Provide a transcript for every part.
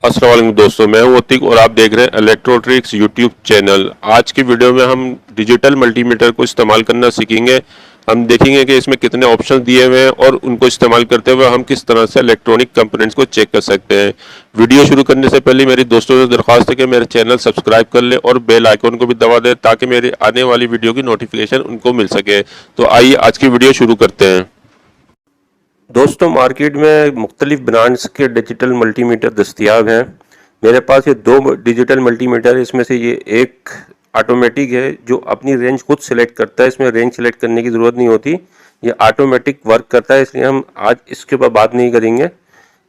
अस्सलाम वालेकुम दोस्तों, मैं हूं अतीक और आप देख रहे हैं इलेक्ट्रो ट्रिक्स यूट्यूब चैनल। आज की वीडियो में हम डिजिटल मल्टीमीटर को इस्तेमाल करना सीखेंगे। हम देखेंगे कि इसमें कितने ऑप्शन दिए हुए हैं और उनको इस्तेमाल करते हुए हम किस तरह से इलेक्ट्रॉनिक कंपोनेंट्स को चेक कर सकते हैं। वीडियो शुरू करने से पहले मेरी दोस्तों से दरख्वास्त है कि मेरे चैनल सब्सक्राइब कर ले और बेल आइकन को भी दबा दें ताकि मेरी आने वाली वीडियो की नोटिफिकेशन उनको मिल सके। तो आइए आज की वीडियो शुरू करते हैं। दोस्तों, मार्केट में मुख्तलिफ ब्रांड्स के डिजिटल मल्टीमीटर दस्तियाब हैं। मेरे पास ये दो डिजिटल मल्टीमीटर है। इसमें से ये एक ऑटोमेटिक है जो अपनी रेंज खुद सेलेक्ट करता है। इसमें रेंज सेलेक्ट करने की ज़रूरत नहीं होती, ये ऑटोमेटिक वर्क करता है। इसलिए हम आज इसके ऊपर बात नहीं करेंगे,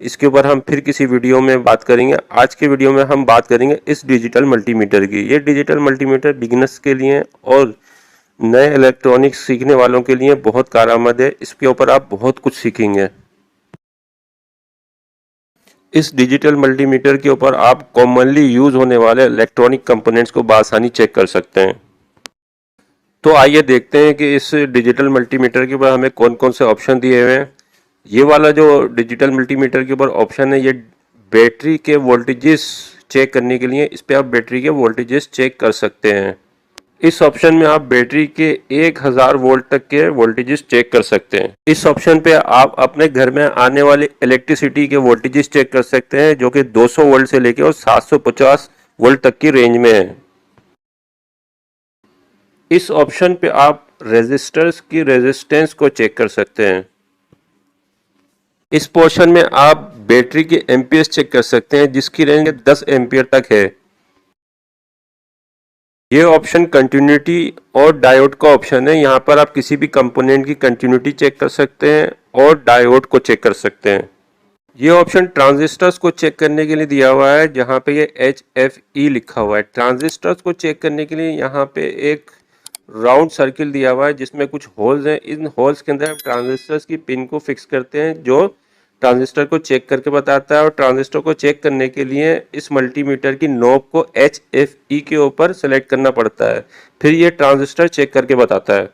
इसके ऊपर हम फिर किसी वीडियो में बात करेंगे। आज के वीडियो में हम बात करेंगे इस डिजिटल मल्टीमीटर की। ये डिजिटल मल्टीमीटर बिगिनर्स के लिए और नए इलेक्ट्रॉनिक्स सीखने वालों के लिए बहुत कारआमद है। इसके ऊपर आप बहुत कुछ सीखेंगे। इस डिजिटल मल्टीमीटर के ऊपर आप कॉमनली यूज होने वाले इलेक्ट्रॉनिक कंपोनेंट्स को बआसानी चेक कर सकते हैं। तो आइए देखते हैं कि इस डिजिटल मल्टीमीटर के ऊपर हमें कौन कौन से ऑप्शन दिए हुए हैं। ये वाला जो डिजिटल मल्टीमीटर के ऊपर ऑप्शन है, ये बैटरी के वोल्टेजेस चेक करने के लिए इस पर आप बैटरी के वोल्टेजेस चेक कर सकते हैं। इस ऑप्शन में आप बैटरी के 1000 वोल्ट तक के वोल्टेजेस चेक कर सकते हैं। इस ऑप्शन पे आप अपने घर में आने वाले इलेक्ट्रिसिटी के वोल्टेजेस चेक कर सकते हैं, जो कि 200 वोल्ट से लेकर और 750 वोल्ट तक की रेंज में है। इस ऑप्शन पे आप रेजिस्टर्स की रेजिस्टेंस को चेक कर सकते हैं। इस पोर्शन में आप बैटरी के एम्पियर्स चेक कर सकते हैं, जिसकी रेंज 10 एम्पियर तक है। ये ऑप्शन कंटिन्यूटी और डायोड का ऑप्शन है। यहाँ पर आप किसी भी कंपोनेंट की कंटिन्यूटी चेक कर सकते हैं और डायोड को चेक कर सकते हैं। ये ऑप्शन ट्रांजिस्टर्स को चेक करने के लिए दिया हुआ है, जहाँ पे ये HFE लिखा हुआ है। ट्रांजिस्टर्स को चेक करने के लिए यहाँ पे एक राउंड सर्किल दिया हुआ है जिसमें कुछ होल्स हैं। इन होल्स के अंदर हम ट्रांजिस्टर्स की पिन को फिक्स करते हैं, जो ट्रांजिस्टर को चेक करके बताता है। और ट्रांजिस्टर को चेक करने के लिए इस मल्टीमीटर की नॉब को HFE के ऊपर सेलेक्ट करना पड़ता है, फिर ये ट्रांजिस्टर चेक करके बताता है।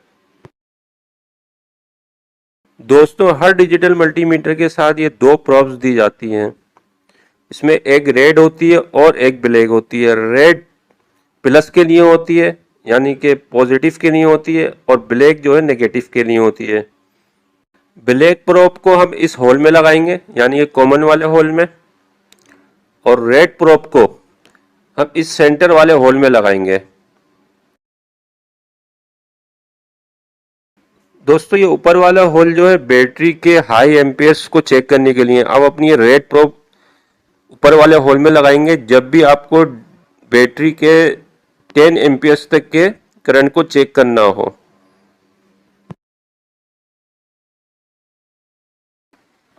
दोस्तों, हर डिजिटल मल्टीमीटर के साथ ये दो प्रॉब्स दी जाती हैं। इसमें एक रेड होती है और एक ब्लैक होती है। रेड प्लस के लिए होती है, यानी कि पॉजिटिव के लिए होती है, और ब्लैक जो है नेगेटिव के लिए होती है। ब्लैक प्रोब को हम इस होल में लगाएंगे, यानी ये कॉमन वाले होल में, और रेड प्रोब को हम इस सेंटर वाले होल में लगाएंगे। दोस्तों, ये ऊपर वाला होल जो है बैटरी के हाई एम्पियर्स को चेक करने के लिए। अब अपनी रेड प्रोब ऊपर वाले होल में लगाएंगे जब भी आपको बैटरी के 10 एम्पियर्स तक के करंट को चेक करना हो।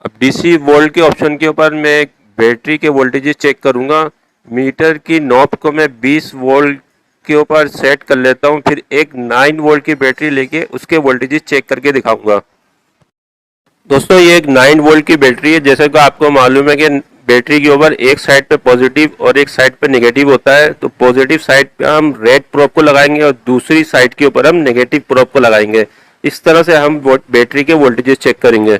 अब DC वोल्ट के ऑप्शन के ऊपर मैं बैटरी के वोल्टेजेस चेक करूंगा। मीटर की नॉब को मैं 20 वोल्ट के ऊपर सेट कर लेता हूं, फिर एक 9 वोल्ट की बैटरी लेके उसके वोल्टेजेस चेक करके दिखाऊंगा। दोस्तों, ये एक 9 वोल्ट की बैटरी है। जैसे कि आपको मालूम है कि बैटरी के ऊपर एक साइड पे पॉजिटिव और एक साइड पे नेगेटिव होता है। तो पॉजिटिव साइड पे हम रेड प्रोब को लगाएंगे और दूसरी साइड के ऊपर हम नेगेटिव प्रोब को लगाएंगे। इस तरह से हम बैटरी के वोल्टेजेस चेक करेंगे।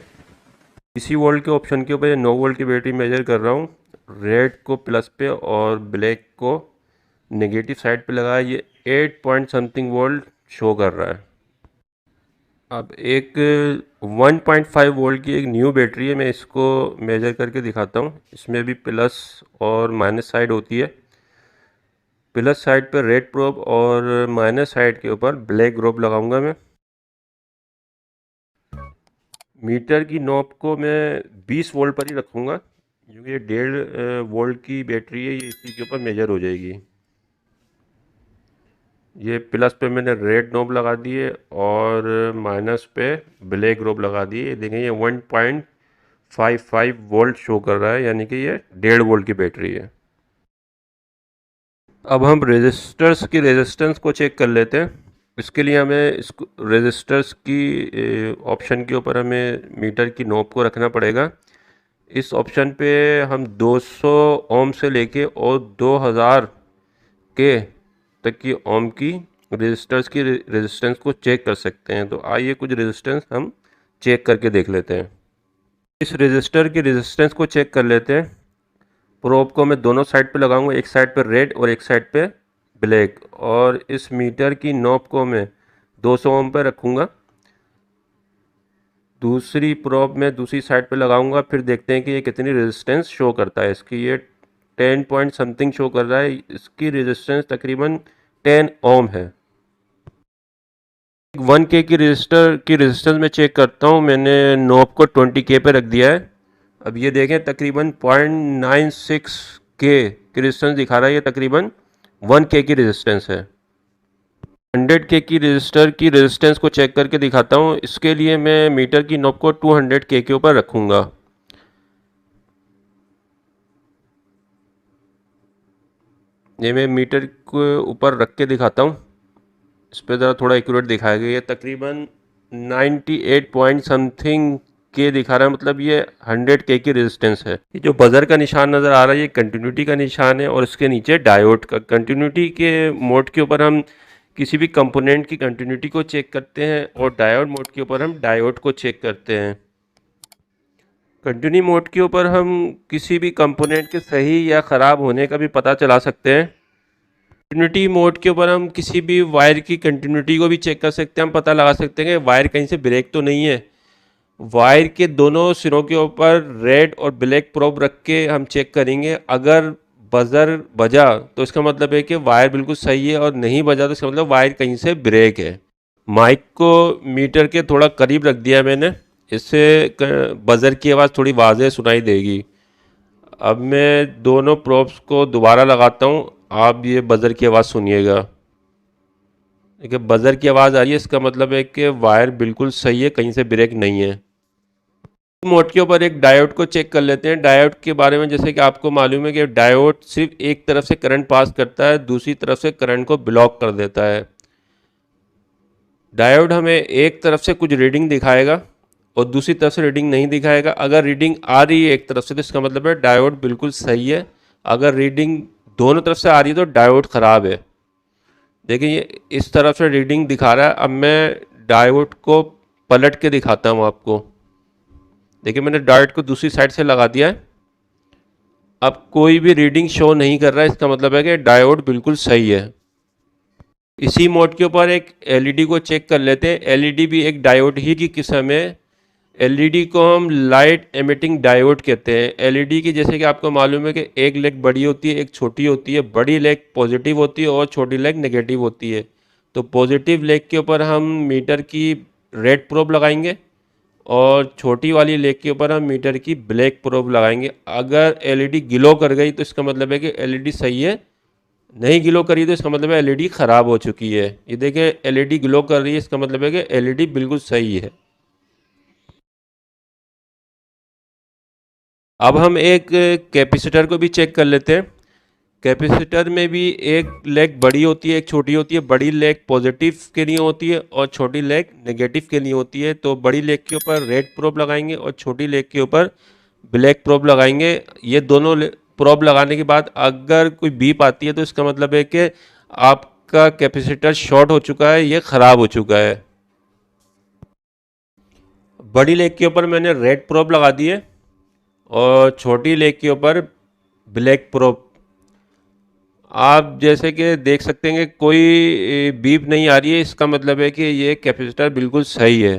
DC वोल्ट के ऑप्शन के ऊपर 9 वोल्ट की बैटरी मेजर कर रहा हूँ। रेड को प्लस पे और ब्लैक को नेगेटिव साइड पे लगाया। ये 8 पॉइंट समथिंग वोल्ट शो कर रहा है। अब एक 1.5 वोल्ट की एक न्यू बैटरी है, मैं इसको मेजर करके दिखाता हूँ। इसमें भी प्लस और माइनस साइड होती है। प्लस साइड पर रेड प्रोब और माइनस साइड के ऊपर ब्लैक प्रोब लगाऊंगा मैं। मीटर की नॉब को मैं 20 वोल्ट पर ही रखूँगा, क्योंकि ये 1.5 वोल्ट की बैटरी है, ये इसी के ऊपर मेजर हो जाएगी। ये प्लस पे मैंने रेड नॉब लगा दी है और माइनस पे ब्लैक नॉब लगा दी है। देखें, ये 1.55 वोल्ट शो कर रहा है, यानी कि ये 1.5 वोल्ट की बैटरी है। अब हम रेजिस्टर्स की रेजिस्टेंस को चेक कर लेते हैं। इसके लिए हमें इसको रेजिस्टर्स की ऑप्शन के ऊपर हमें मीटर की नॉब को रखना पड़ेगा। इस ऑप्शन पे हम 200 ओम से लेके और 2000 के तक की ओम की रेजिस्टर्स की रेजिस्टेंस को चेक कर सकते हैं। तो आइए कुछ रेजिस्टेंस हम चेक करके देख लेते हैं। इस रेजिस्टर की रेजिस्टेंस को चेक कर लेते हैं। प्रोब को मैं दोनों साइड पे लगाऊंगा, एक साइड पे रेड और एक साइड पे ब्लैक, और इस मीटर की नॉब को मैं 200 ओम पे रखूँगा। दूसरी प्रोब मैं दूसरी साइड पे लगाऊंगा, फिर देखते हैं कि ये कितनी रेजिस्टेंस शो करता है। इसकी ये 10 पॉइंट समथिंग शो कर रहा है, इसकी रेजिस्टेंस तकरीबन 10 ओम है। 1K की रजिस्टर की रेजिस्टेंस में चेक करता हूँ, मैंने नॉब को 20K पे रख दिया है। अब ये देखें तकरीबन 0.96K की रेजिस्टेंस दिखा रहा है, ये तकरीबन 1K की रेजिस्टेंस है। 100K की रजिस्टर की रेजिस्टेंस को चेक करके दिखाता हूँ। इसके लिए मैं मीटर की नॉब को 200K के ऊपर रखूँगा। ये मैं मीटर को ऊपर रख के दिखाता हूँ, इस पर ज़रा थोड़ा एक्यूरेट दिखाया गया। ये तकरीबन 98 पॉइंट समथिंग के दिखा रहा है, मतलब ये 100K की रेजिस्टेंस है। ये जो बज़र का निशान नज़र आ रहा है ये कंटिन्यूटी का निशान है, और इसके नीचे डायोड का। कंटिन्यूटी के मोड के ऊपर हम किसी भी कंपोनेंट की कंटिन्यूटी को चेक करते हैं, और डायोड मोड के ऊपर हम डायोड को चेक करते हैं। कंटिन्यू मोड के ऊपर हम किसी भी कंपोनेंट के सही या ख़राब होने का भी पता चला सकते हैं। कंटिन्यूटी मोड के ऊपर हम किसी भी वायर की कंटिन्यूटी को भी चेक कर सकते हैं। हम पता लगा सकते हैं कि वायर कहीं से ब्रेक तो नहीं है। वायर के दोनों सिरों के ऊपर रेड और ब्लैक प्रोब रख के हम चेक करेंगे। अगर बज़र बजा तो इसका मतलब है कि वायर बिल्कुल सही है, और नहीं बजा तो इसका मतलब वायर कहीं से ब्रेक है। माइक को मीटर के थोड़ा करीब रख दिया मैंने, इससे बज़र की आवाज़ थोड़ी वाज़ेह सुनाई देगी। अब मैं दोनों प्रोब्स को दोबारा लगाता हूँ, आप ये बज़र की आवाज़ सुनिएगा। देखिए बज़र की आवाज़ आ रही है, इसका मतलब है कि वायर बिल्कुल सही है, कहीं से ब्रेक नहीं है। मोड के ऊपर एक डायोड को चेक कर लेते हैं। डायोड के बारे में जैसे कि आपको मालूम है कि डायोड सिर्फ एक तरफ से करंट पास करता है, दूसरी तरफ से करंट को ब्लॉक कर देता है। डायोड हमें एक तरफ से कुछ रीडिंग दिखाएगा और दूसरी तरफ से रीडिंग नहीं दिखाएगा। अगर रीडिंग आ रही है एक तरफ से तो इसका मतलब है डायोड बिल्कुल सही है। अगर रीडिंग दोनों तरफ से आ रही है तो डायोड ख़राब है। देखिए ये इस तरफ से रीडिंग दिखा रहा है। अब मैं डायोड को पलट के दिखाता हूँ आपको। देखिए मैंने डायोड को दूसरी साइड से लगा दिया है, अब कोई भी रीडिंग शो नहीं कर रहा है, इसका मतलब है कि डायोड बिल्कुल सही है। इसी मोड के ऊपर एक एलईडी को चेक कर लेते हैं। एलईडी भी एक डायोड ही की किस्म है। एलईडी को हम लाइट एमिटिंग डायोड कहते हैं। एलईडी की जैसे कि आपको मालूम है कि एक लेग बड़ी होती है, एक छोटी होती है। बड़ी लेग पॉजिटिव होती है और छोटी लेग नेगेटिव होती है। तो पॉजिटिव लेग के ऊपर हम मीटर की रेड प्रोब लगाएंगे, और छोटी वाली लेग के ऊपर हम मीटर की ब्लैक प्रोब लगाएंगे। अगर एलईडी ग्लो कर गई तो इसका मतलब है कि एलईडी सही है, नहीं ग्लो करी तो इसका मतलब है एलईडी ख़राब हो चुकी है। ये देखिए एलईडी ग्लो कर रही है, इसका मतलब है कि एलईडी बिल्कुल सही है। अब हम एक कैपेसिटर को भी चेक कर लेते हैं। कैपेसिटर में भी एक लेग बड़ी होती है, एक छोटी होती है। बड़ी लेग पॉजिटिव के लिए होती है और छोटी लेग नेगेटिव के लिए होती है। तो बड़ी लेग के ऊपर रेड प्रोब लगाएंगे और छोटी लेग के ऊपर ब्लैक प्रोब लगाएंगे। ये दोनों प्रोब लगाने के बाद अगर कोई बीप आती है तो इसका मतलब है कि आपका कैपेसिटर शॉर्ट हो चुका है, ये ख़राब हो चुका है। बड़ी लेग के ऊपर मैंने रेड प्रोब लगा दी है और छोटी लेग के ऊपर ब्लैक प्रोब। आप जैसे कि देख सकते हैं कि कोई बीप नहीं आ रही है, इसका मतलब है कि ये कैपेसिटर बिल्कुल सही है।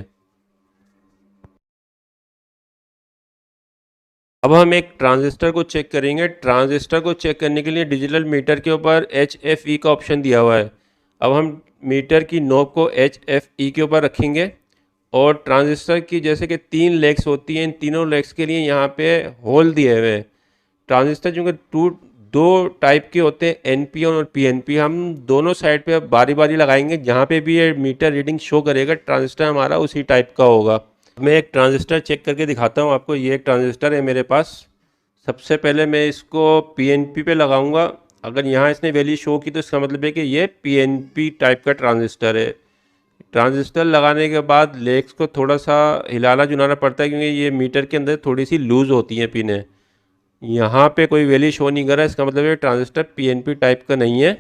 अब हम एक ट्रांजिस्टर को चेक करेंगे। ट्रांजिस्टर को चेक करने के लिए डिजिटल मीटर के ऊपर HFE का ऑप्शन दिया हुआ है। अब हम मीटर की नॉब को HFE के ऊपर रखेंगे, और ट्रांजिस्टर की जैसे कि 3 लेग्स होती हैं, इन तीनों लेग्स के लिए यहाँ पे होल दिए हुए हैं। ट्रांजिस्टर जो कि दो टाइप के होते हैं, NPN और PNP। हम दोनों साइड पे बारी बारी लगाएंगे, जहाँ पे भी ये मीटर रीडिंग शो करेगा ट्रांजिस्टर हमारा उसी टाइप का होगा। मैं एक ट्रांजिस्टर चेक करके दिखाता हूँ आपको। ये एक ट्रांजिस्टर है मेरे पास। सबसे पहले मैं इसको PNP पे लगाऊंगा। अगर यहाँ इसने वैल्यू शो की तो इसका मतलब है कि ये PNP टाइप का ट्रांजिस्टर है। ट्रांजिस्टर लगाने के बाद लेग्स को थोड़ा सा हिलाना जुलाना पड़ता है, क्योंकि ये मीटर के अंदर थोड़ी सी लूज़ होती हैं पिनें। यहाँ पे कोई वैल्यू शो नहीं कर रहा है, इसका मतलब ये ट्रांजिस्टर PNP टाइप का नहीं है।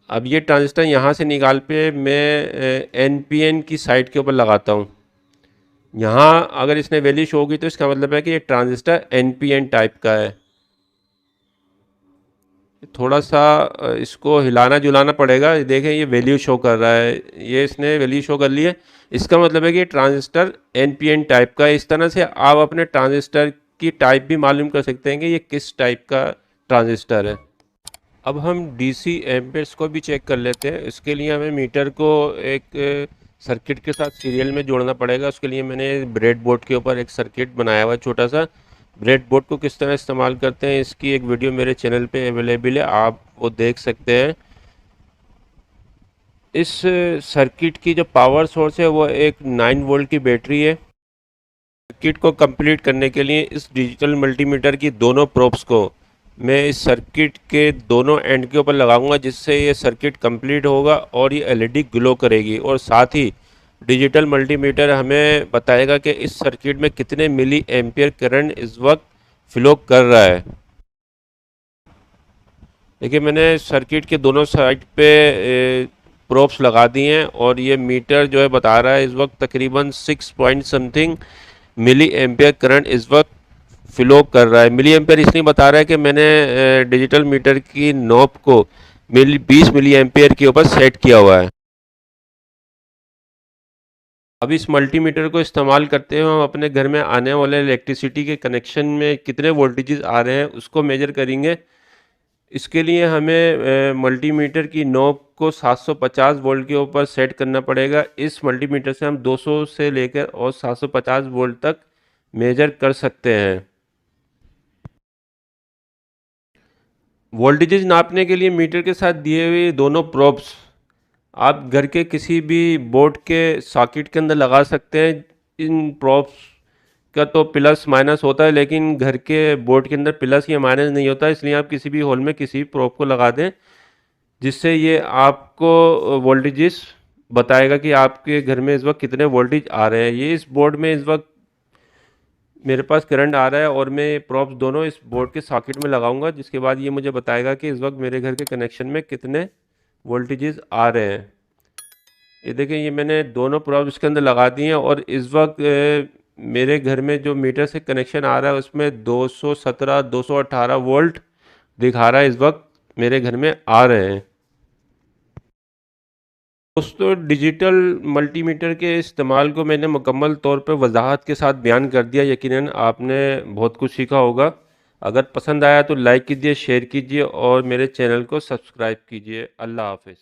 अब ये ट्रांजिस्टर यहाँ से निकाल पे मैं NPN की साइड के ऊपर लगाता हूँ। यहाँ अगर इसने वैल्यू शो की तो इसका मतलब है कि ये ट्रांजिस्टर NPN टाइप का है। थोड़ा सा इसको हिलाना जुलाना पड़ेगा। ये देखें ये वैल्यू शो कर रहा है, ये इसने वैल्यू शो कर ली है। इसका मतलब है कि ये ट्रांजिस्टर एनपीएन टाइप का है। इस तरह से आप अपने ट्रांजिस्टर की टाइप भी मालूम कर सकते हैं कि ये किस टाइप का ट्रांजिस्टर है। अब हम डीसी एम्पेयर्स को भी चेक कर लेते हैं। इसके लिए हमें मीटर को एक सर्किट के साथ सीरियल में जोड़ना पड़ेगा। उसके लिए मैंने ब्रेड बोर्ड के ऊपर एक सर्किट बनाया हुआ है छोटा सा। ब्रेड बोर्ड को किस तरह इस्तेमाल करते हैं इसकी एक वीडियो मेरे चैनल पे अवेलेबल है, आप वो देख सकते हैं। इस सर्किट की जो पावर सोर्स है वो एक 9 वोल्ट की बैटरी है। सर्किट को कंप्लीट करने के लिए इस डिजिटल मल्टीमीटर की दोनों प्रोब्स को मैं इस सर्किट के दोनों एंड के ऊपर लगाऊंगा, जिससे ये सर्किट कंप्लीट होगा और ये एलईडी ग्लो करेगी। और साथ ही डिजिटल मल्टीमीटर हमें बताएगा कि इस सर्किट में कितने मिली एम्पियर करंट इस वक्त फ्लो कर रहा है। देखिए मैंने सर्किट के दोनों साइड पे प्रोब्स लगा दी हैं और ये मीटर जो है बता रहा है इस वक्त तकरीबन 6 point something milli ampere current इस वक्त फ्लो कर रहा है। मिली एम्पियर इसलिए बता रहा है कि मैंने डिजिटल मीटर की नॉब को 20 मिली एम्पियर के ऊपर सेट किया हुआ है। अब इस मल्टीमीटर को इस्तेमाल करते हुए हम अपने घर में आने वाले इलेक्ट्रिसिटी के कनेक्शन में कितने वोल्टेजेस आ रहे हैं उसको मेजर करेंगे। इसके लिए हमें मल्टीमीटर की नॉब को 750 वोल्ट के ऊपर सेट करना पड़ेगा। इस मल्टीमीटर से हम 200 से लेकर और 750 वोल्ट तक मेजर कर सकते हैं। वोल्टेजेस नापने के लिए मीटर के साथ दिए हुए दोनों प्रोब्स आप घर के किसी भी बोर्ड के सॉकेट के अंदर लगा सकते हैं। इन प्रोब्स का तो प्लस माइनस होता है, लेकिन घर के बोर्ड के अंदर प्लस या माइनस नहीं होता, इसलिए आप किसी भी होल में किसी भी प्रोब को लगा दें, जिससे ये आपको वोल्टेजेस बताएगा कि आपके घर में इस वक्त कितने वोल्टेज आ रहे हैं। ये इस बोर्ड में इस वक्त मेरे पास करंट आ रहा है और मैं प्रॉप्स दोनों इस बोर्ड के सॉकेट में लगाऊंगा, जिसके बाद ये मुझे बताएगा कि इस वक्त मेरे घर के कनेक्शन में कितने वोल्टेजेस आ रहे हैं। ये देखें ये मैंने दोनों प्रॉप्स इसके अंदर लगा दिए हैं और इस वक्त मेरे घर में जो मीटर से कनेक्शन आ रहा है उसमें 217 218 वोल्ट दिखा रहा है इस वक्त मेरे घर में आ रहे हैं। दोस्तों डिजिटल मल्टीमीटर के इस्तेमाल को मैंने मुकम्मल तौर पर वजाहत के साथ बयान कर दिया। यकीनन आपने बहुत कुछ सीखा होगा। अगर पसंद आया तो लाइक कीजिए, शेयर कीजिए और मेरे चैनल को सब्सक्राइब कीजिए। अल्लाह हाफ़िज़।